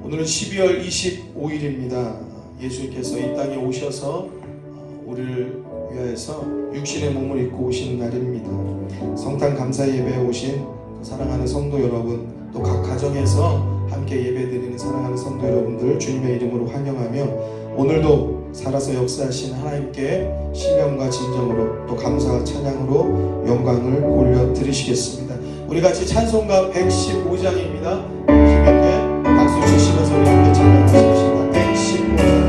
오늘은 12월 25일입니다. 예수님께서 이 땅에 오셔서 우리를 위하여서 육신의 몸을 입고 오신 날입니다. 성탄 감사 예배에 오신 사랑하는 성도 여러분, 또 각 가정에서 함께 예배드리는 사랑하는 성도 여러분들 주님의 이름으로 환영하며, 오늘도 살아서 역사하신 하나님께 신령과 진정으로 또 감사와 찬양으로 영광을 올려드리시겠습니다. 우리 같이 찬송가 115장입니다. 힘있게 박수 치시면서 우리 함께 찬양하십시다. 115장.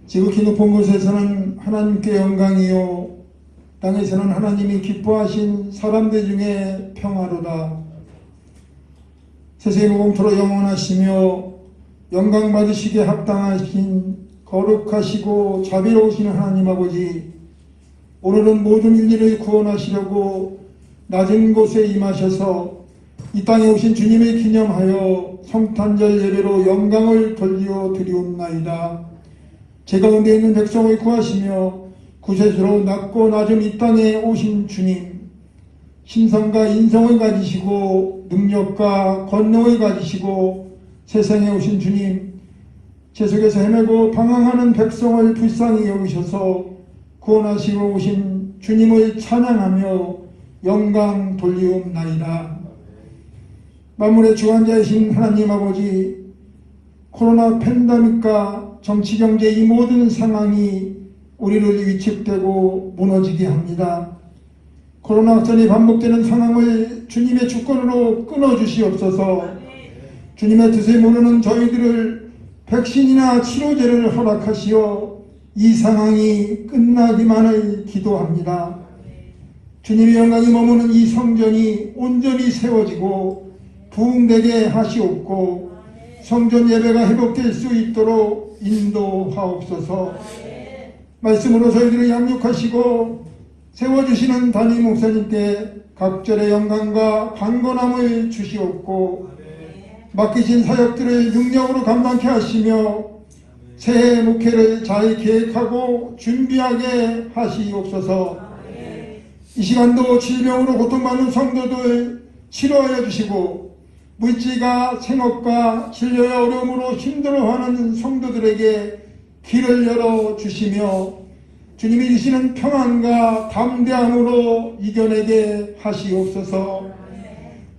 지극히 높은 곳에서는 하나님께 영광이요, 땅에서는 하나님이 기뻐하신 사람들 중에 평화로다. 세세 무공토로 영원하시며 영광 받으시기에 합당하신 거룩하시고 자비로우신 하나님 아버지, 오늘은 모든 인류를 구원하시려고 낮은 곳에 임하셔서 이 땅에 오신 주님을 기념하여 성탄절 예배로 영광을 돌려 드리옵나이다. 제 가운데 있는 백성을 구하시며 구세주로 낮고 낮은 이 땅에 오신 주님, 신성과 인성을 가지시고 능력과 권능을 가지시고 세상에 오신 주님, 제 속에서 헤매고 방황하는 백성을 불쌍히 여기셔서 구원하시고 오신 주님을 찬양하며 영광 돌리옵나이다. 만물의 주관자이신 하나님 아버지, 코로나 팬데믹과 정치, 경제 이 모든 상황이 우리를 위축되고 무너지게 합니다. 코로나 확산이 반복되는 상황을 주님의 주권으로 끊어주시옵소서. 주님의 뜻을 모르는 저희들을 백신이나 치료제를 허락하시어 이 상황이 끝나기만을 기도합니다. 주님의 영광이 머무는 이 성전이 온전히 세워지고 부흥되게 하시옵고 성전 예배가 회복될 수 있도록 인도하옵소서. 말씀으로 저희들을 양육하시고 세워주시는 담임 목사님께 각절의 영광과 강건함을 주시옵고 맡기신 사역들을 능력으로 감당케 하시며 새해 목회를 잘 계획하고 준비하게 하시옵소서. 이 시간도 질병으로 고통받는 성도들 치료하여 주시고 물질과 생업과 진료의 어려움으로 힘들어하는 성도들에게 길을 열어주시며 주님이 주시는 평안과 담대함으로 이겨내게 하시옵소서.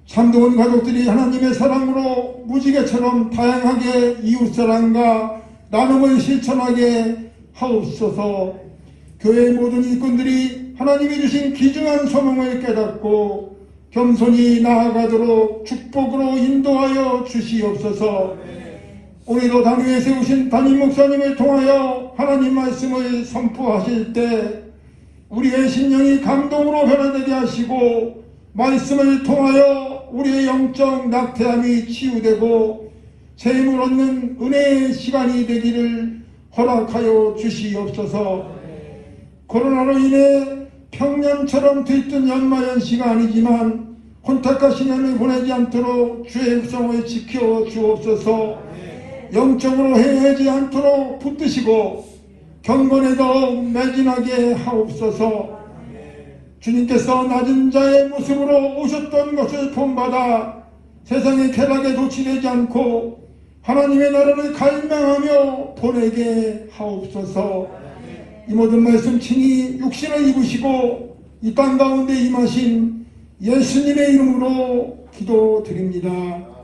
참좋은 가족들이 하나님의 사랑으로 무지개처럼 다양하게 이웃사랑과 나눔을 실천하게 하옵소서. 교회의 모든 일꾼들이 하나님이 주신 귀중한 소명을 깨닫고 겸손히 나아가도록 축복으로 인도하여 주시옵소서. 오늘도 당위에 세우신 담임 목사님을 통하여 하나님 말씀을 선포하실 때 우리의 심령이 감동으로 변화되게 하시고 말씀을 통하여 우리의 영적 낙태함이 치유되고 새 힘을 얻는 은혜의 시간이 되기를 허락하여 주시옵소서. 코로나로 인해 평년처럼 들뜬 연마연시가 아니지만 혼탁하신 년을 보내지 않도록 주의 흑성을 지켜 주옵소서. 영적으로 해하지 않도록 붙드시고 경건에도 매진하게 하옵소서. 주님께서 낮은 자의 모습으로 오셨던 것을 본받아 세상의 쾌락에 도취되지 않고 하나님의 나라를 갈망하며 보내게 하옵소서. 이 모든 말씀 친히 육신을 입으시고 이 땅 가운데 임하신 예수님의 이름으로 기도드립니다.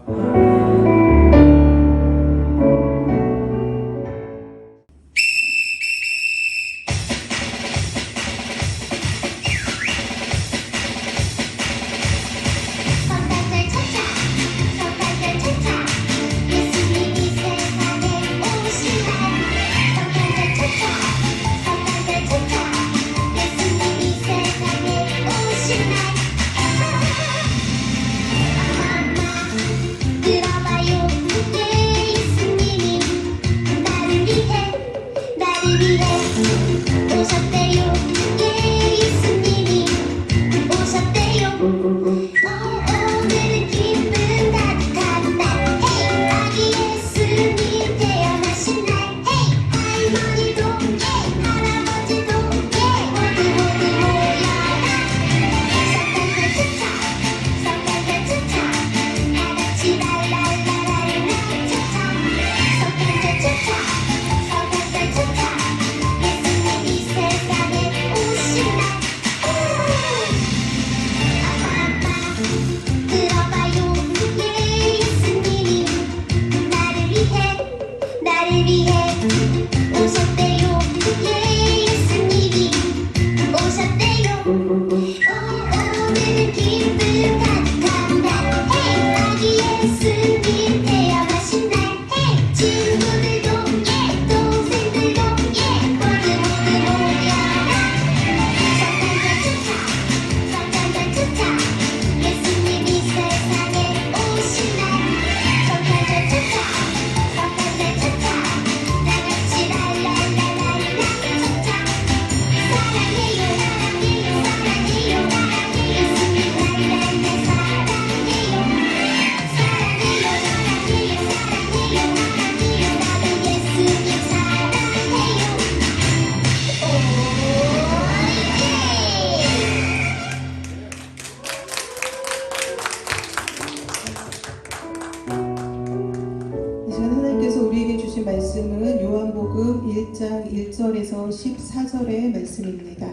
말씀은 요한복음 1장 1절에서 14절의 말씀입니다.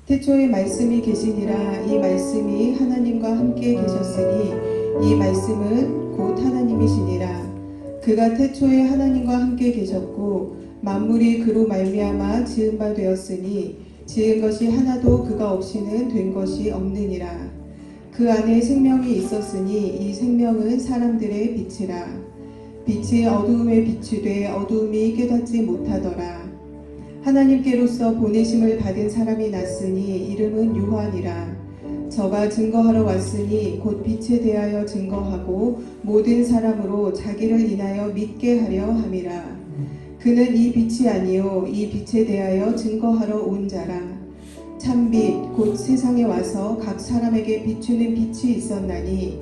태초에 말씀이 계시니라. 이 말씀이 하나님과 함께 계셨으니 이 말씀은 곧 하나님이시니라. 그가 태초에 하나님과 함께 계셨고 만물이 그로 말미암아 지은 바 되었으니 지은 것이 하나도 그가 없이는 된 것이 없느니라. 그 안에 생명이 있었으니 이 생명은 사람들의 빛이라. 빛이 어두움에 비추되 어두움이 깨닫지 못하더라. 하나님께로서 보내심을 받은 사람이 났으니 이름은 요한이라. 저가 증거하러 왔으니 곧 빛에 대하여 증거하고 모든 사람으로 자기를 인하여 믿게 하려 함이라. 그는 이 빛이 아니요 이 빛에 대하여 증거하러 온 자라. 참빛 곧 세상에 와서 각 사람에게 비추는 빛이 있었나니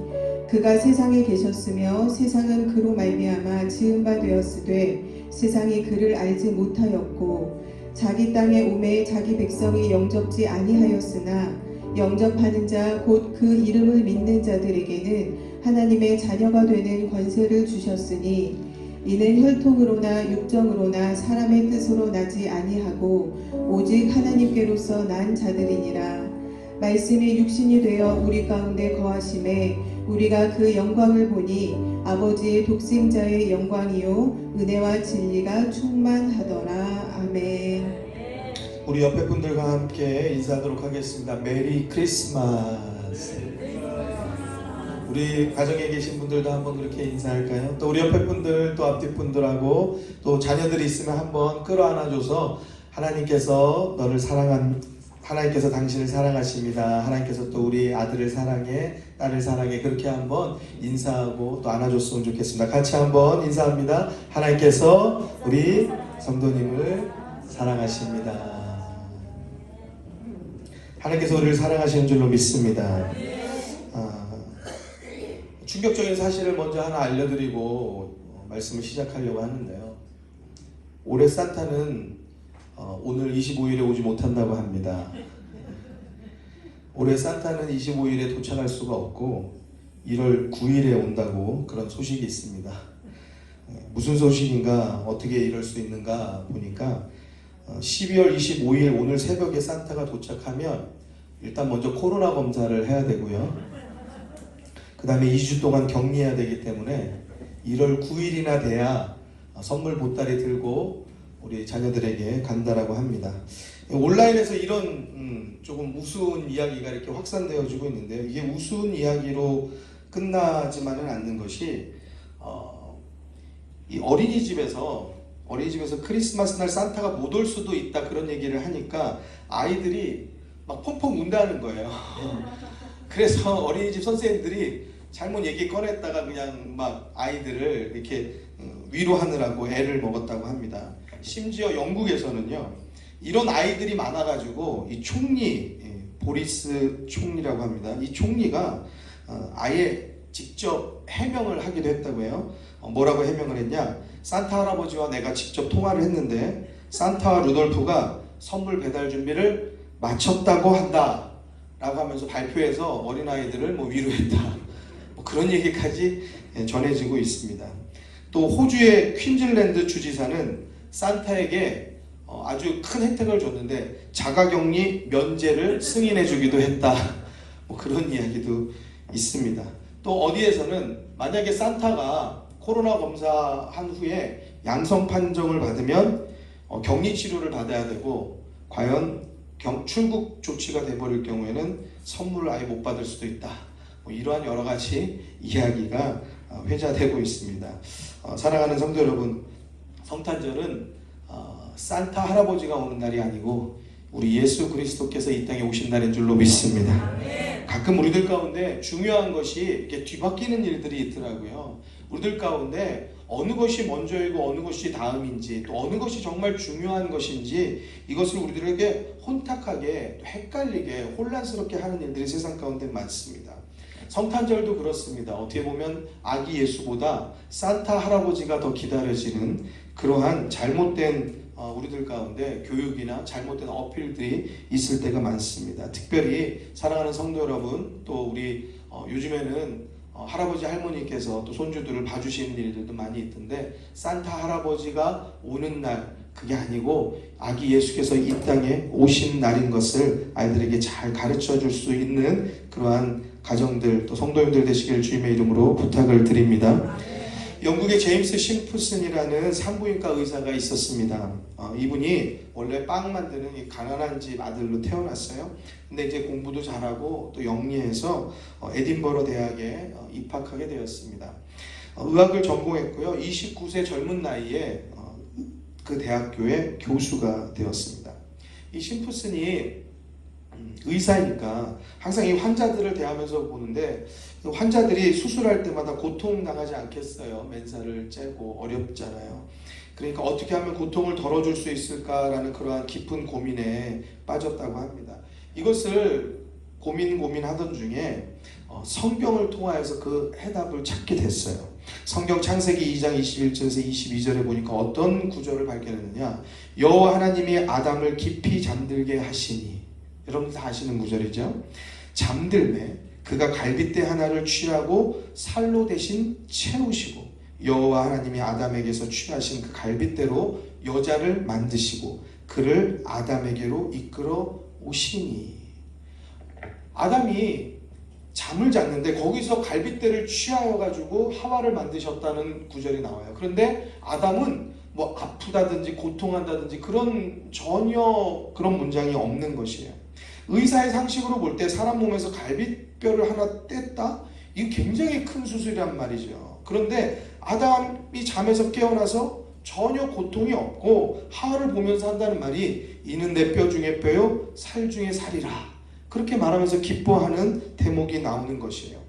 그가 세상에 계셨으며 세상은 그로 말미암아 지은 바 되었으되 세상이 그를 알지 못하였고 자기 땅에 오매 자기 백성이 영접지 아니하였으나 영접하는 자 곧 그 이름을 믿는 자들에게는 하나님의 자녀가 되는 권세를 주셨으니 이는 혈통으로나 육정으로나 사람의 뜻으로 나지 아니하고 오직 하나님께로서 난 자들이니라. 말씀이 육신이 되어 우리 가운데 거하심에 우리가 그 영광을 보니 아버지의 독생자의 영광이요 은혜와 진리가 충만하더라. 아멘. 우리 옆에 분들과 함께 인사하도록 하겠습니다. 메리 크리스마스. 우리 가정에 계신 분들도 한번 그렇게 인사할까요? 또 우리 옆에 분들 또 앞뒤 분들하고 또 자녀들이 있으면 한번 끌어안아줘서 하나님께서 하나님께서 당신을 사랑하십니다. 하나님께서 또 우리 아들을 사랑해, 딸을 사랑해. 그렇게 한번 인사하고 또 안아줬으면 좋겠습니다. 같이 한번 인사합니다. 하나님께서 우리 성도님을 사랑하십니다. 하나님께서 우리를 사랑하시는 줄로 믿습니다. 충격적인 사실을 먼저 하나 알려드리고 말씀을 시작하려고 하는데요. 올해 산타는 오늘 25일에 오지 못한다고 합니다. 올해 산타는 25일에 도착할 수가 없고 1월 9일에 온다고 그런 소식이 있습니다. 무슨 소식인가, 어떻게 이럴 수 있는가 보니까 12월 25일 오늘 새벽에 산타가 도착하면 일단 먼저 코로나 검사를 해야 되고요. 그 다음에 2주 동안 격리해야 되기 때문에 1월 9일이나 돼야 선물 보따리 들고 우리 자녀들에게 간다라고 합니다. 온라인에서 이런 조금 우스운 이야기가 이렇게 확산되어지고 있는데요. 이게 우스운 이야기로 끝나지만은 않는 것이 이 어린이집에서 크리스마스 날 산타가 못 올 수도 있다 그런 얘기를 하니까 아이들이 막 펑펑 운다는 거예요. 그래서 어린이집 선생님들이 잘못 얘기 꺼냈다가 그냥 막 아이들을 이렇게 위로하느라고 애를 먹었다고 합니다. 심지어 영국에서는요, 이런 아이들이 많아가지고 이 총리, 보리스 총리라고 합니다. 이 총리가 아예 직접 해명을 하기도 했다고 해요. 뭐라고 해명을 했냐? 산타 할아버지와 내가 직접 통화를 했는데 산타와 루돌프가 선물 배달 준비를 마쳤다고 한다 라고 하면서 발표해서 어린아이들을 위로했다, 그런 얘기까지 전해지고 있습니다. 또 호주의 퀸즐랜드 주지사는 산타에게 아주 큰 혜택을 줬는데 자가격리 면제를 승인해 주기도 했다, 그런 이야기도 있습니다. 또 어디에서는 만약에 산타가 코로나 검사한 후에 양성 판정을 받으면 격리 치료를 받아야 되고, 과연 출국 조치가 돼버릴 경우에는 선물을 아예 못 받을 수도 있다, 이러한 여러 가지 이야기가 회자되고 있습니다. 사랑하는 성도 여러분, 성탄절은 산타 할아버지가 오는 날이 아니고 우리 예수 그리스도께서 이 땅에 오신 날인 줄로 믿습니다. 가끔 우리들 가운데 중요한 것이 이렇게 뒤바뀌는 일들이 있더라고요. 우리들 가운데 어느 것이 먼저이고 어느 것이 다음인지, 또 어느 것이 정말 중요한 것인지, 이것을 우리들에게 혼탁하게, 헷갈리게, 혼란스럽게 하는 일들이 세상 가운데 많습니다. 성탄절도 그렇습니다. 어떻게 보면 아기 예수보다 산타 할아버지가 더 기다려지는 그러한 잘못된 우리들 가운데 교육이나 잘못된 어필들이 있을 때가 많습니다. 특별히 사랑하는 성도 여러분, 또 우리 요즘에는 할아버지 할머니께서 또 손주들을 봐주시는 일들도 많이 있던데, 산타 할아버지가 오는 날, 그게 아니고 아기 예수께서 이 땅에 오신 날인 것을 아이들에게 잘 가르쳐 줄 수 있는 그러한 가정들, 또 성도님들 되시길 주님의 이름으로 부탁을 드립니다. 영국의 제임스 심프슨이라는 산부인과 의사가 있었습니다. 이분이 원래 빵 만드는 이 가난한 집 아들로 태어났어요. 근데 이제 공부도 잘하고 또 영리해서 에딘버러 대학에 입학하게 되었습니다. 의학을 전공했고요. 29세 젊은 나이에 그 대학교의 교수가 되었습니다. 이 심프슨이 의사니까 항상 이 환자들을 대하면서 보는데, 환자들이 수술할 때마다 고통당하지 않겠어요. 맨살을 째고 어렵잖아요. 그러니까 어떻게 하면 고통을 덜어줄 수 있을까라는 그러한 깊은 고민에 빠졌다고 합니다. 이것을 고민하던 중에 성경을 통하여서 그 해답을 찾게 됐어요. 성경 창세기 2장 21절에서 22절에 보니까 어떤 구절을 발견했느냐, 여호와 하나님이 아담을 깊이 잠들게 하시니, 여러분 다 아시는 구절이죠. 잠들매 그가 갈빗대 하나를 취하고 살로 대신 채우시고, 여호와 하나님이 아담에게서 취하신 그 갈빗대로 여자를 만드시고 그를 아담에게로 이끌어 오시니. 아담이 잠을 잤는데 거기서 갈빗대를 취하여 가지고 하와를 만드셨다는 구절이 나와요. 그런데 아담은 아프다든지 고통한다든지 전혀 그런 문장이 없는 것이에요. 의사의 상식으로 볼 때 사람 몸에서 갈빗뼈를 하나 뗐다? 이게 굉장히 큰 수술이란 말이죠. 그런데 아담이 잠에서 깨어나서 전혀 고통이 없고 하와를 보면서 한다는 말이, 이는 내 뼈 중에 뼈요 살 중에 살이라, 그렇게 말하면서 기뻐하는 대목이 나오는 것이에요.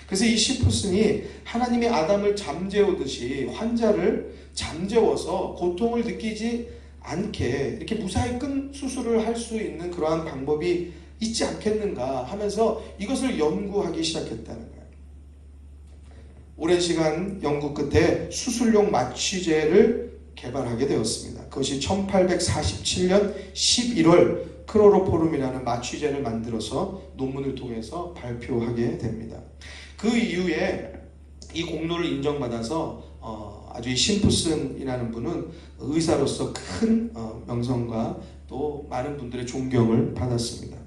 그래서 이 시푸슨이 하나님이 아담을 잠재우듯이 환자를 잠재워서 고통을 느끼지 않게 이렇게 무사히 끈 수술을 할 수 있는 그러한 방법이 있지 않겠는가 하면서 이것을 연구하기 시작했다는 거예요. 오랜 시간 연구 끝에 수술용 마취제를 개발하게 되었습니다. 그것이 1847년 11월 클로로포름이라는 마취제를 만들어서 논문을 통해서 발표하게 됩니다. 그 이후에 이 공로를 인정받아서 아주 이 심프슨이라는 분은 의사로서 큰 명성과 또 많은 분들의 존경을 받았습니다.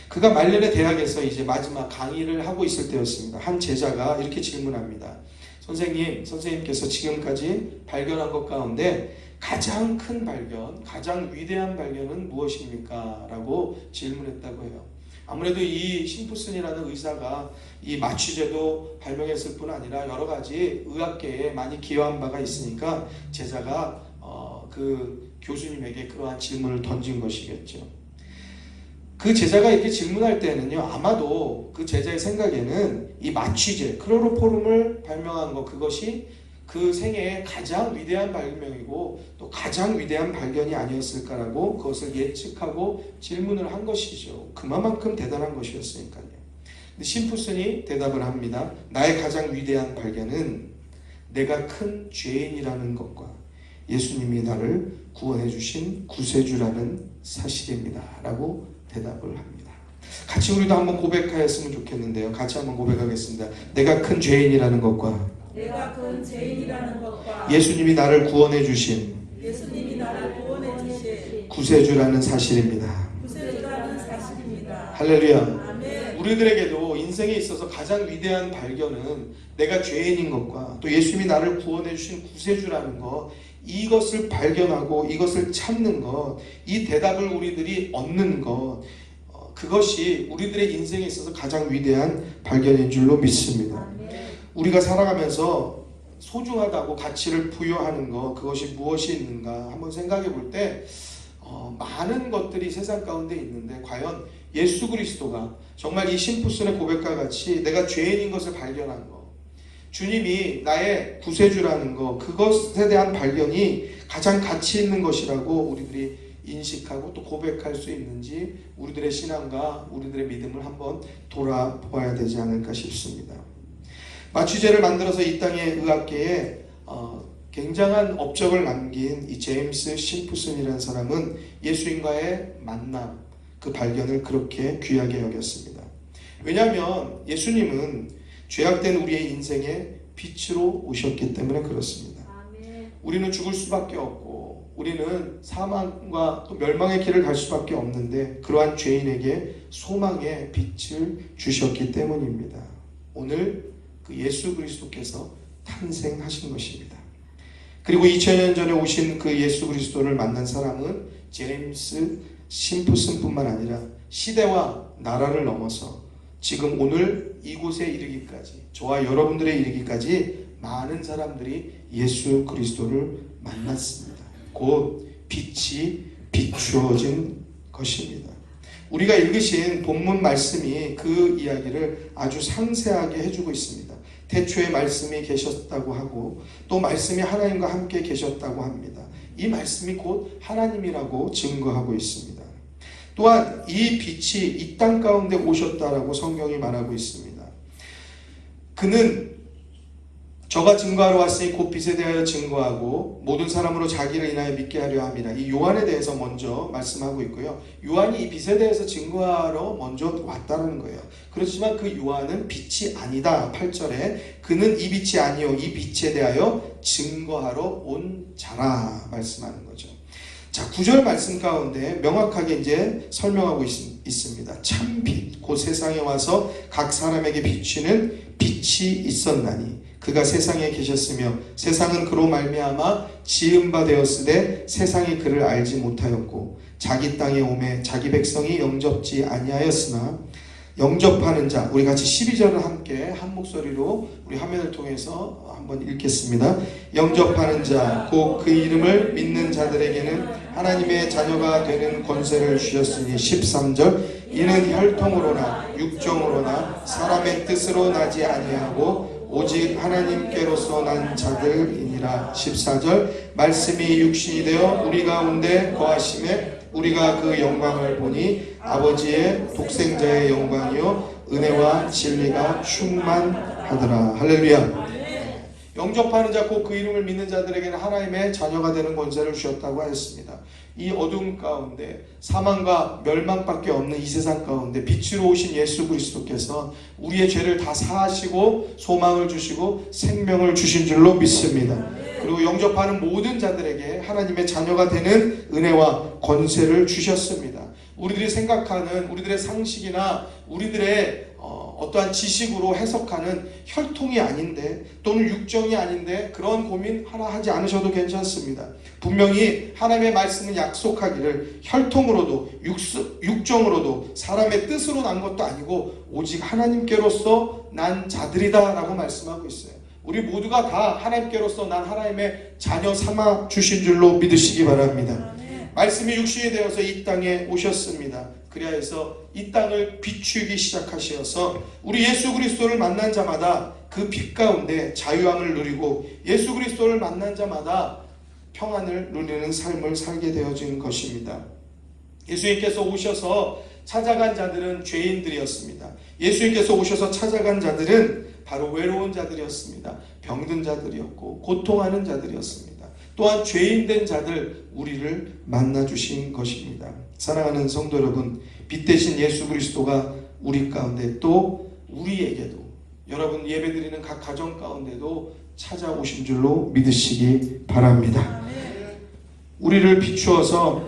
그가 말년에 대학에서 이제 마지막 강의를 하고 있을 때였습니다. 한 제자가 이렇게 질문합니다. 선생님께서 지금까지 발견한 것 가운데 가장 큰 발견, 가장 위대한 발견은 무엇입니까? 라고 질문했다고 해요. 아무래도 이 심프슨이라는 의사가 이 마취제도 발명했을 뿐 아니라 여러 가지 의학계에 많이 기여한 바가 있으니까 제자가 그 교수님에게 그러한 질문을 던진 것이겠죠. 그 제자가 이렇게 질문할 때는요, 아마도 그 제자의 생각에는 이 마취제, 클로로포름을 발명한 것, 그것이 그 생애의 가장 위대한 발명이고 또 가장 위대한 발견이 아니었을까라고 그것을 예측하고 질문을 한 것이죠. 그만큼 대단한 것이었으니까요. 근데 심프슨이 대답을 합니다. 나의 가장 위대한 발견은 내가 큰 죄인이라는 것과 예수님이 나를 구원해 주신 구세주라는 사실입니다. 라고 대답을 합니다. 같이 우리도 한번 고백하였으면 좋겠는데요. 같이 한번 고백하겠습니다. 내가 큰 죄인이라는 것과 예수님이 나를 구원해 주신 구세주라는 사실입니다. 할렐루야. 아멘. 우리들에게도 인생에 있어서 가장 위대한 발견은 내가 죄인인 것과 또 예수님이 나를 구원해 주신 구세주라는 것, 이것을 발견하고 이것을 찾는 것, 이 대답을 우리들이 얻는 것, 그것이 우리들의 인생에 있어서 가장 위대한 발견인 줄로 믿습니다. 우리가 살아가면서 소중하다고 가치를 부여하는 것, 그것이 무엇이 있는가 한번 생각해 볼 때 많은 것들이 세상 가운데 있는데 과연 예수 그리스도가 정말 이 심프슨의 고백과 같이 내가 죄인인 것을 발견한 것, 주님이 나의 구세주라는 것, 그것에 대한 발견이 가장 가치 있는 것이라고 우리들이 인식하고 또 고백할 수 있는지 우리들의 신앙과 우리들의 믿음을 한번 돌아보아야 되지 않을까 싶습니다. 마취제를 만들어서 이 땅의 의학계에 굉장한 업적을 남긴 이 제임스 심프슨이라는 사람은 예수님과의 만남, 그 발견을 그렇게 귀하게 여겼습니다. 왜냐하면 예수님은 죄악된 우리의 인생에 빛으로 오셨기 때문에 그렇습니다. 우리는 죽을 수밖에 없고 우리는 사망과 또 멸망의 길을 갈 수밖에 없는데 그러한 죄인에게 소망의 빛을 주셨기 때문입니다. 오늘 그 예수 그리스도께서 탄생하신 것입니다. 그리고 2000년 전에 오신 그 예수 그리스도를 만난 사람은 제임스 심프슨뿐만 아니라 시대와 나라를 넘어서 지금 오늘 이곳에 이르기까지, 저와 여러분들에 이르기까지 많은 사람들이 예수 그리스도를 만났습니다. 곧 빛이 비추어진 것입니다. 우리가 읽으신 본문 말씀이 그 이야기를 아주 상세하게 해주고 있습니다. 태초에 말씀이 계셨다고 하고 또 말씀이 하나님과 함께 계셨다고 합니다. 이 말씀이 곧 하나님이라고 증거하고 있습니다. 또한 이 빛이 이 땅 가운데 오셨다라고 성경이 말하고 있습니다. 그는 저가 증거하러 왔으니 곧 빛에 대하여 증거하고 모든 사람으로 자기를 인하여 믿게 하려 함이라. 이 요한에 대해서 먼저 말씀하고 있고요. 요한이 이 빛에 대해서 증거하러 먼저 왔다는 거예요. 그렇지만 그 요한은 빛이 아니다. 8절에 그는 이 빛이 아니요 이 빛에 대하여 증거하러 온 자라 말씀하는 거죠. 자, 9절 말씀 가운데 명확하게 이제 설명하고 있습니다. 참빛, 곧 세상에 와서 각 사람에게 비추는 빛이 있었나니 그가 세상에 계셨으며 세상은 그로 말미암아 지은 바 되었으되 세상이 그를 알지 못하였고 자기 땅에 오매 자기 백성이 영접지 아니하였으나 영접하는 자, 우리 같이 12절을 함께 한 목소리로 우리 화면을 통해서 한번 읽겠습니다. 영접하는 자, 곧 그 이름을 믿는 자들에게는 하나님의 자녀가 되는 권세를 주셨으니 13절 이는 혈통으로나 육정으로나 사람의 뜻으로 나지 아니하고 오직 하나님께로서 난 자들이니라. 14절 말씀이 육신이 되어 우리 가운데 거하심에 우리가 그 영광을 보니 아버지의 독생자의 영광이요 은혜와 진리가 충만하더라. 할렐루야. 영접하는 자 곧 그 이름을 믿는 자들에게는 하나님의 자녀가 되는 권세를 주셨다고 하였습니다. 이 어둠 가운데 사망과 멸망밖에 없는 이 세상 가운데 빛으로 오신 예수 그리스도께서 우리의 죄를 다 사하시고 소망을 주시고 생명을 주신 줄로 믿습니다. 그리고 영접하는 모든 자들에게 하나님의 자녀가 되는 은혜와 권세를 주셨습니다. 우리들이 생각하는 우리들의 상식이나 우리들의 어떠한 지식으로 해석하는 혈통이 아닌데 또는 육정이 아닌데 그런 고민 하나 하지 않으셔도 괜찮습니다. 분명히 하나님의 말씀은 약속하기를 혈통으로도 육정으로도 사람의 뜻으로 난 것도 아니고 오직 하나님께로서 난 자들이다 라고 말씀하고 있어요. 우리 모두가 다 하나님께로서 난 하나님의 자녀 삼아 주신 줄로 믿으시기 바랍니다. 말씀이 육신이 되어서 이 땅에 오셨습니다. 그리하여서 이 땅을 비추기 시작하셔서 우리 예수 그리스도를 만난 자마다 그 빛 가운데 자유함을 누리고 예수 그리스도를 만난 자마다 평안을 누리는 삶을 살게 되어진 것입니다. 예수님께서 오셔서 찾아간 자들은 죄인들이었습니다. 예수님께서 오셔서 찾아간 자들은 바로 외로운 자들이었습니다. 병든 자들이었고 고통하는 자들이었습니다. 또한 죄인된 자들 우리를 만나주신 것입니다. 사랑하는 성도 여러분, 빛 대신 예수 그리스도가 우리 가운데 또 우리에게도 여러분 예배드리는 각 가정 가운데도 찾아오신 줄로 믿으시기 바랍니다. 우리를 비추어서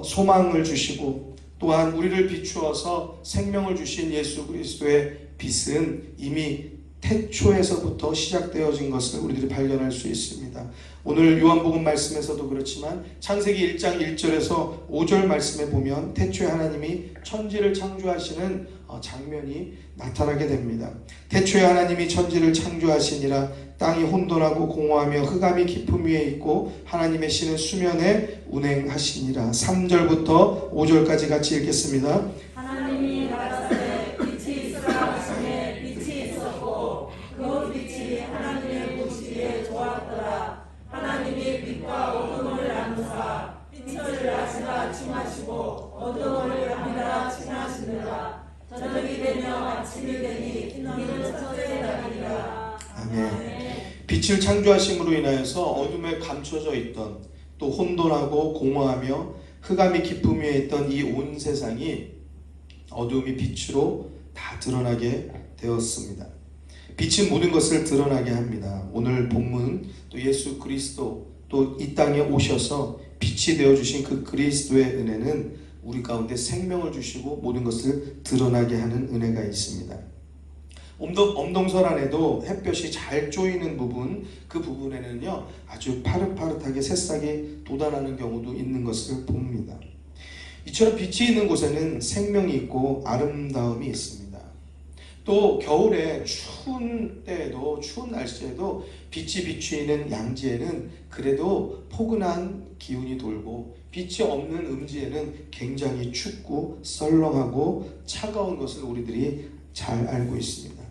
소망을 주시고 또한 우리를 비추어서 생명을 주신 예수 그리스도의 빛은 이미 태초에서부터 시작되어진 것을 우리들이 발견할 수 있습니다. 오늘 요한복음 말씀에서도 그렇지만 창세기 1장 1절에서 5절 말씀에 보면 태초에 하나님이 천지를 창조하시는 장면이 나타나게 됩니다. 태초에 하나님이 천지를 창조하시니라 땅이 혼돈하고 공허하며 흑암이 깊음 위에 있고 하나님의 신은 수면에 운행하시니라. 3절부터 5절까지 같이 읽겠습니다. 하나님이 가라사대 빛이 있으라 하시매 빛이 있었고 그 빛이 하나님의 보시기에 좋았더라. 하나님이 빛과 어둠을 나누사 빛을 낮이라 칭하시고 어둠을 밤이라 칭하시느라. 저녁이 되며 아침이 되니 이는 첫째 날이라. 아멘. 빛을 창조하심으로 인하여서 어둠에 감춰져 있던 또 혼돈하고 공허하며 흑암이 깊음 위에 있던 이 온 세상이 어둠이 빛으로 다 드러나게 되었습니다. 빛은 모든 것을 드러나게 합니다. 오늘 본문 또 예수 그리스도 또 이 땅에 오셔서 빛이 되어주신 그 그리스도의 은혜는 우리 가운데 생명을 주시고 모든 것을 드러나게 하는 은혜가 있습니다. 엄동설 안에도 햇볕이 잘 쪼이는 부분, 그 부분에는요 아주 파릇파릇하게 새싹이 돋아나는 경우도 있는 것을 봅니다. 이처럼 빛이 있는 곳에는 생명이 있고 아름다움이 있습니다. 또 겨울에 추운 때에도, 추운 날씨에도 빛이 비추이는 양지에는 그래도 포근한 기운이 돌고 빛이 없는 음지에는 굉장히 춥고 썰렁하고 차가운 것을 우리들이 잘 알고 있습니다.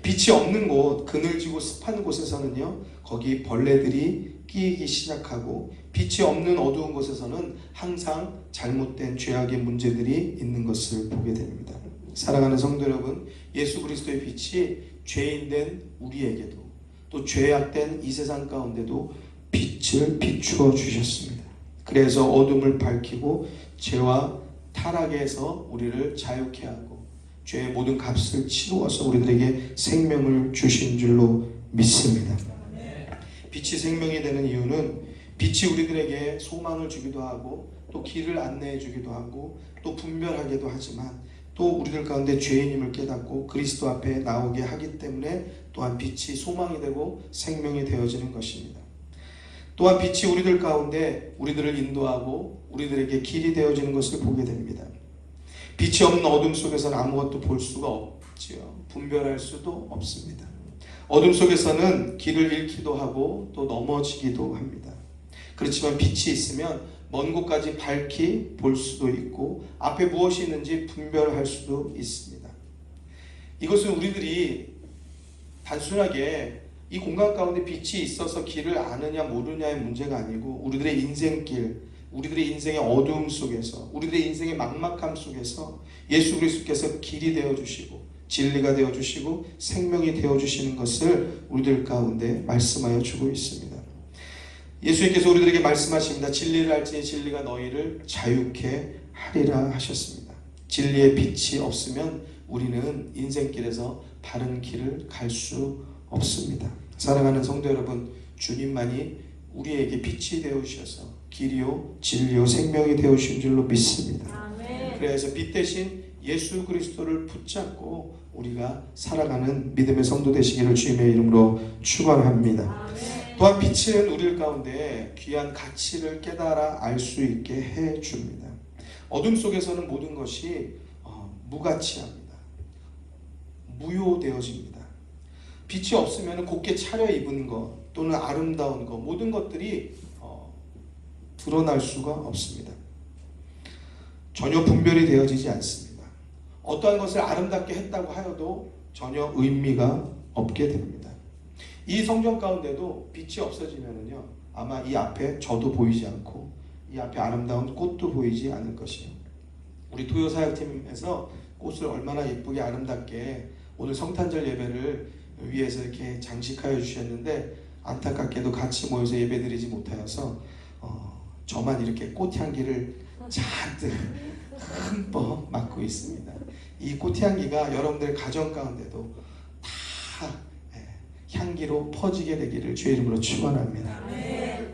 빛이 없는 곳, 그늘지고 습한 곳에서는요 거기 벌레들이 끼기 시작하고 빛이 없는 어두운 곳에서는 항상 잘못된 죄악의 문제들이 있는 것을 보게 됩니다. 사랑하는 성도 여러분, 예수 그리스도의 빛이 죄인된 우리에게도 또 죄악된 이 세상 가운데도 빛을 비추어 주셨습니다. 그래서 어둠을 밝히고 죄와 타락에서 우리를 자유케 하고 죄의 모든 값을 치루어서 우리들에게 생명을 주신 줄로 믿습니다. 빛이 생명이 되는 이유는 빛이 우리들에게 소망을 주기도 하고 또 길을 안내해 주기도 하고 또 분별하기도 하지만 또 우리들 가운데 죄인임을 깨닫고 그리스도 앞에 나오게 하기 때문에 또한 빛이 소망이 되고 생명이 되어지는 것입니다. 또한 빛이 우리들 가운데 우리들을 인도하고 우리들에게 길이 되어지는 것을 보게 됩니다. 빛이 없는 어둠 속에서는 아무것도 볼 수가 없지요. 분별할 수도 없습니다. 어둠 속에서는 길을 잃기도 하고 또 넘어지기도 합니다. 그렇지만 빛이 있으면 먼 곳까지 밝히 볼 수도 있고 앞에 무엇이 있는지 분별할 수도 있습니다. 이것은 우리들이 단순하게 이 공간 가운데 빛이 있어서 길을 아느냐 모르냐의 문제가 아니고 우리들의 인생길, 우리들의 인생의 어두움 속에서 우리들의 인생의 막막함 속에서 예수 그리스도께서 길이 되어주시고 진리가 되어주시고 생명이 되어주시는 것을 우리들 가운데 말씀하여 주고 있습니다. 예수님께서 우리들에게 말씀하십니다. 진리를 알지니 진리가 너희를 자유케 하리라 하셨습니다. 진리의 빛이 없으면 우리는 인생길에서 바른 길을 갈 수 없습니다. 사랑하는 성도 여러분, 주님만이 우리에게 빛이 되어주셔서 길이요 진리요 생명이 되어주신 줄로 믿습니다. 그래서 빛 대신 예수 그리스도를 붙잡고 우리가 살아가는 믿음의 성도 되시기를 주님의 이름으로 축원합니다. 또한 빛은 우리 가운데 귀한 가치를 깨달아 알 수 있게 해줍니다. 어둠 속에서는 모든 것이 무가치합니다. 무효되어집니다. 빛이 없으면 곱게 차려입은 것 또는 아름다운 것 모든 것들이 드러날 수가 없습니다. 전혀 분별이 되어지지 않습니다. 어떠한 것을 아름답게 했다고 하여도 전혀 의미가 없게 됩니다. 이 성경 가운데도 빛이 없어지면은요, 아마 이 앞에 저도 보이지 않고 이 앞에 아름다운 꽃도 보이지 않을 것이에요. 우리 토요 사역팀에서 꽃을 얼마나 예쁘게 아름답게 오늘 성탄절 예배를 위해서 이렇게 장식하여 주셨는데 안타깝게도 같이 모여서 예배드리지 못하여서 저만 이렇게 꽃향기를 잔뜩 흠뻑 맡고 있습니다. 이 꽃향기가 여러분들 가정 가운데도 다 향기로 퍼지게 되기를 주의 이름으로 축원합니다.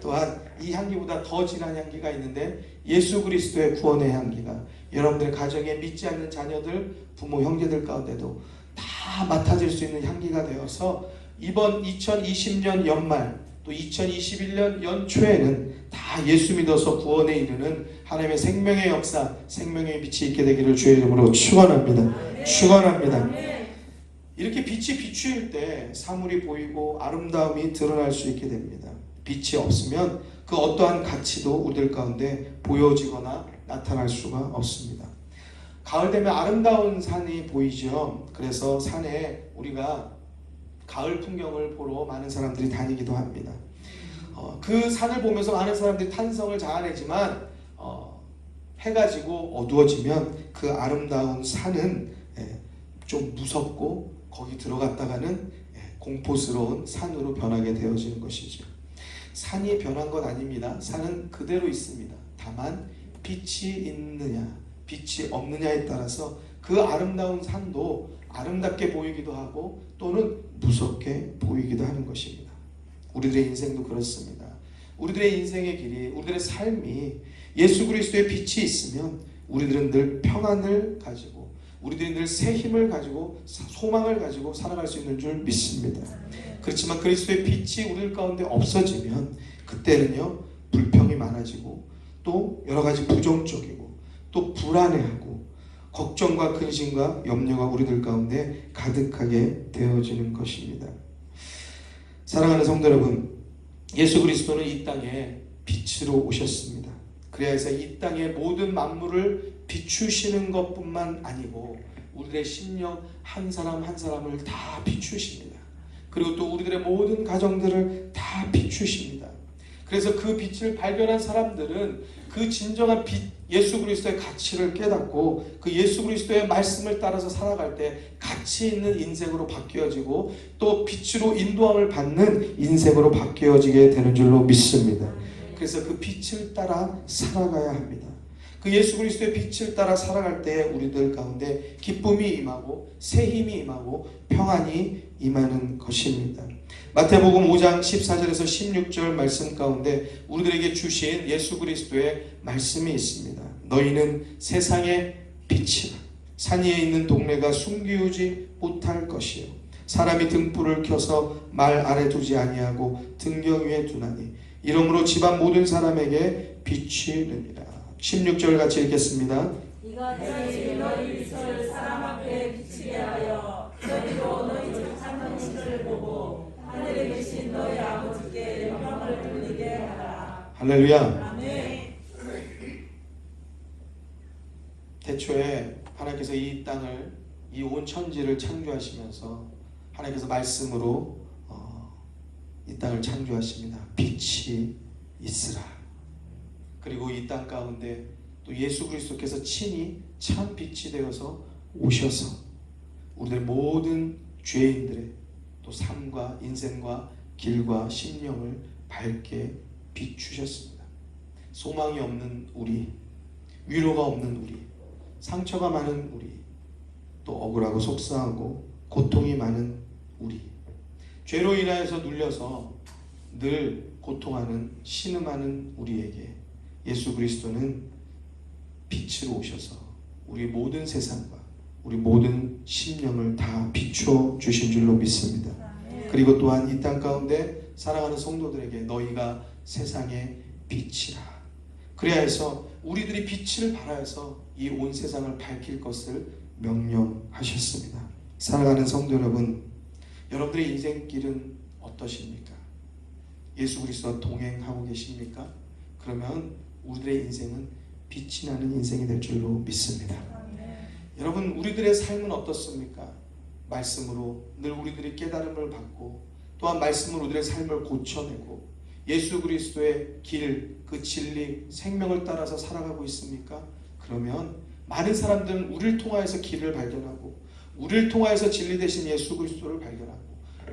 또한 이 향기보다 더 진한 향기가 있는데 예수 그리스도의 구원의 향기가 여러분들 가정에 믿지 않는 자녀들, 부모, 형제들 가운데도 다 맡아질 수 있는 향기가 되어서 이번 2020년 연말 또 2021년 연초에는 다 예수 믿어서 구원에 이르는 하나님의 생명의 역사, 생명의 빛이 있게 되기를 주의 이름으로 축원합니다. 축원합니다. 이렇게 빛이 비추일 때 사물이 보이고 아름다움이 드러날 수 있게 됩니다. 빛이 없으면 그 어떠한 가치도 우리들 가운데 보여지거나 나타날 수가 없습니다. 가을 되면 아름다운 산이 보이죠. 그래서 산에 우리가 가을 풍경을 보러 많은 사람들이 다니기도 합니다. 그 산을 보면서 많은 사람들이 탄성을 자아내지만 해가 지고 어두워지면 그 아름다운 산은 좀 무섭고 거기 들어갔다가는 공포스러운 산으로 변하게 되어지는 것이죠. 산이 변한 것 아닙니다. 산은 그대로 있습니다. 다만 빛이 있느냐 빛이 없느냐에 따라서 그 아름다운 산도 아름답게 보이기도 하고 또는 무섭게 보이기도 하는 것입니다. 우리들의 인생도 그렇습니다. 우리들의 인생의 길이, 우리들의 삶이 예수 그리스도의 빛이 있으면 우리들은 늘 평안을 가지고 우리들이 늘 새 힘을 가지고 소망을 가지고 살아갈 수 있는 줄 믿습니다. 그렇지만 그리스도의 빛이 우리 가운데 없어지면 그때는요 불평이 많아지고 또 여러 가지 부정적이고 또 불안해하고 걱정과 근심과 염려가 우리들 가운데 가득하게 되어지는 것입니다. 사랑하는 성도 여러분, 예수 그리스도는 이 땅에 빛으로 오셨습니다. 그래서 이 땅의 모든 만물을 비추시는 것뿐만 아니고 우리들의 심령 한 사람 한 사람을 다 비추십니다. 그리고 또 우리들의 모든 가정들을 다 비추십니다. 그래서 그 빛을 발견한 사람들은 그 진정한 빛 예수 그리스도의 가치를 깨닫고 그 예수 그리스도의 말씀을 따라서 살아갈 때 가치 있는 인생으로 바뀌어지고 또 빛으로 인도함을 받는 인생으로 바뀌어지게 되는 줄로 믿습니다. 그래서 그 빛을 따라 살아가야 합니다. 그 예수 그리스도의 빛을 따라 살아갈 때 우리들 가운데 기쁨이 임하고 새 힘이 임하고 평안이 임하는 것입니다. 마태복음 5장 14절에서 16절 말씀 가운데 우리들에게 주신 예수 그리스도의 말씀이 있습니다. 너희는 세상의 빛이라. 산 위에 있는 동네가 숨기우지 못할 것이요 사람이 등불을 켜서 말 아래 두지 아니하고 등경 위에 두나니 이러므로 집안 모든 사람에게 빛이 되니라. 16절 같이 읽겠습니다. 이같이 너희 빛을 사람 앞에 비치게 하여 저희로 너희 착한 짓을 보고 하늘에 계신 너희 아버지께 영광을 돌리게 하라. 할렐루야. 아멘. 태초에 하나님께서 이 땅을 이 온 천지를 창조하시면서 하나님께서 말씀으로 이 땅을 창조하십니다. 빛이 있으라. 그리고 이 땅 가운데 또 예수 그리스도께서 친히 참 빛이 되어서 오셔서 우리들의 모든 죄인들의 또 삶과 인생과 길과 심령을 밝게 비추셨습니다. 소망이 없는 우리, 위로가 없는 우리, 상처가 많은 우리, 또 억울하고 속상하고 고통이 많은 우리, 죄로 인하여서 눌려서 늘 고통하는 신음하는 우리에게 예수 그리스도는 빛으로 오셔서 우리 모든 세상과 우리 모든 심령을 다 비추어 주신 줄로 믿습니다. 그리고 또한 이 땅 가운데 사랑하는 성도들에게 너희가 세상의 빛이라. 그래야 해서 우리들이 빛을 발하여서 이 온 세상을 밝힐 것을 명령하셨습니다. 사랑하는 성도 여러분, 여러분들의 인생길은 어떠십니까? 예수 그리스도와 동행하고 계십니까? 그러면 우리들의 인생은 빛이 나는 인생이 될 줄로 믿습니다. 여러분, 우리들의 삶은 어떻습니까? 말씀으로 늘 우리들이 깨달음을 받고 또한 말씀으로 우리들의 삶을 고쳐내고 예수 그리스도의 길, 그 진리, 생명을 따라서 살아가고 있습니까? 그러면 많은 사람들은 우리를 통하여서 길을 발견하고 우리를 통하여서 진리 되신 예수 그리스도를 발견하고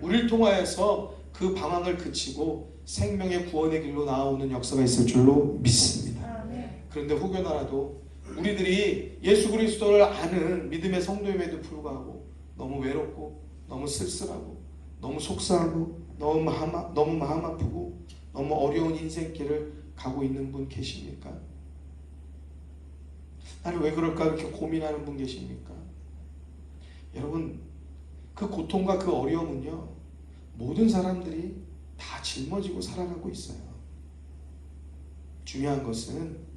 우리를 통하여서 그 방황을 그치고 생명의 구원의 길로 나아오는 역사가 있을 줄로 믿습니다. 그런데 혹여나라도 우리들이 예수 그리스도를 아는 믿음의 성도임에도 불구하고 너무 외롭고 너무 쓸쓸하고 너무 속상하고 너무 마음 아프고 너무 어려운 인생길을 가고 있는 분 계십니까? 나는 왜 그럴까 이렇게 고민하는 분 계십니까? 여러분, 그 고통과 그 어려움은요, 모든 사람들이 다 짊어지고 살아가고 있어요. 중요한 것은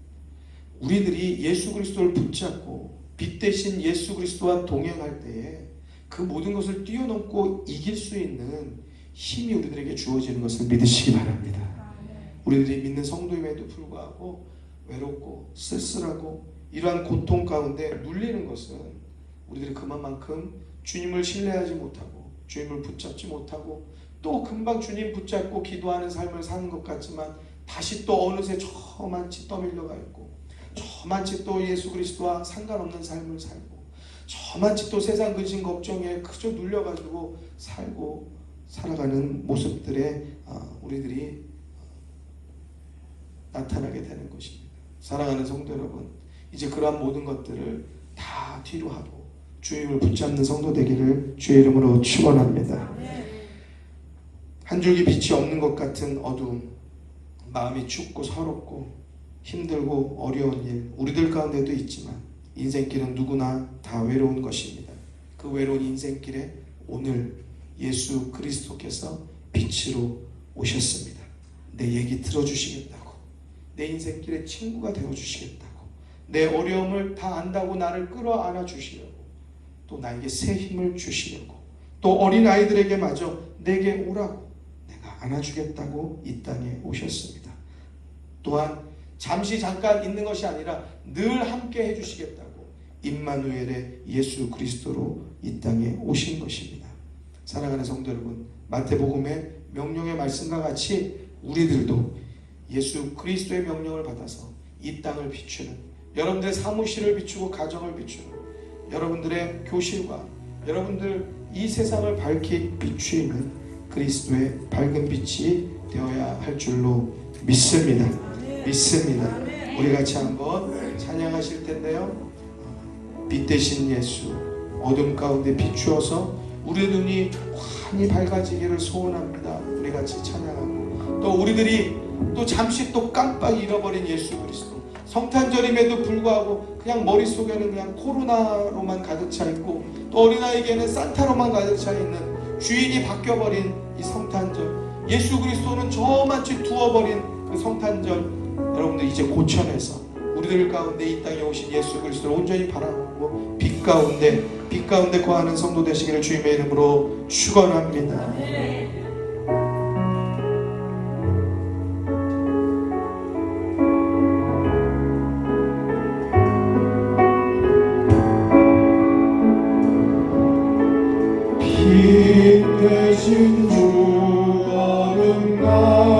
우리들이 예수 그리스도를 붙잡고 빛 대신 예수 그리스도와 동행할 때에 그 모든 것을 뛰어넘고 이길 수 있는 힘이 우리들에게 주어지는 것을 믿으시기 바랍니다. 우리들이 믿는 성도임에도 불구하고 외롭고 쓸쓸하고 이러한 고통 가운데 눌리는 것은 우리들이 그만큼 주님을 신뢰하지 못하고 주님을 붙잡지 못하고 또 금방 주님 붙잡고 기도하는 삶을 사는 것 같지만 다시 또 어느새 저만치 떠밀려가 있고 저만치 또 예수 그리스도와 상관없는 삶을 살고 저만치 또 세상 근심 걱정에 그저 눌려가지고 살고 살아가는 모습들에 우리들이 나타나게 되는 것입니다. 사랑하는 성도 여러분, 이제 그러한 모든 것들을 다 뒤로 하고 주님을 붙잡는 성도 되기를 주의 이름으로 축원합니다. 한 줄기 빛이 없는 것 같은 어두움, 마음이 춥고 서럽고 힘들고 어려운 일 우리들 가운데도 있지만 인생길은 누구나 다 외로운 것입니다. 그 외로운 인생길에 오늘 예수 그리스도께서 빛으로 오셨습니다. 내 얘기 들어주시겠다고, 내 인생길의 친구가 되어주시겠다고, 내 어려움을 다 안다고 나를 끌어안아 주시려고, 또 나에게 새 힘을 주시려고, 또 어린아이들에게 마저 내게 오라고 내가 안아주겠다고 이 땅에 오셨습니다. 또한 잠시 잠깐 있는 것이 아니라 늘 함께 해주시겠다고 임마누엘의 예수 그리스도로 이 땅에 오신 것입니다. 사랑하는 성도 여러분, 마태복음의 명령의 말씀과 같이 우리들도 예수 그리스도의 명령을 받아서 이 땅을 비추는, 여러분들의 사무실을 비추고 가정을 비추는, 여러분들의 교실과 여러분들 이 세상을 밝히 비추는 그리스도의 밝은 빛이 되어야 할 줄로 믿습니다. 믿습니다. 우리 같이 한번 찬양하실 텐데요. 빛 대신 예수, 어둠 가운데 비추어서 우리 눈이 환히 밝아지기를 소원합니다. 우리 같이 찬양하고, 또 우리들이 또 잠시 또 깜빡 잃어버린 예수 그리스도, 성탄절임에도 불구하고 그냥 머릿속에는 그냥 코로나로만 가득 차 있고 또 어린아이에게는 산타로만 가득 차 있는 주인이 바뀌어버린 이 성탄절, 예수 그리스도는 저만치 두어버린 그 성탄절, 여러분들 이제 고쳐내서 우리들 가운데 이 땅에 오신 예수 그리스도를 온전히 바라보고 빛 가운데 거하는 성도 되시기를 주님의 이름으로 축원합니다. 빛 대신 주 거룩나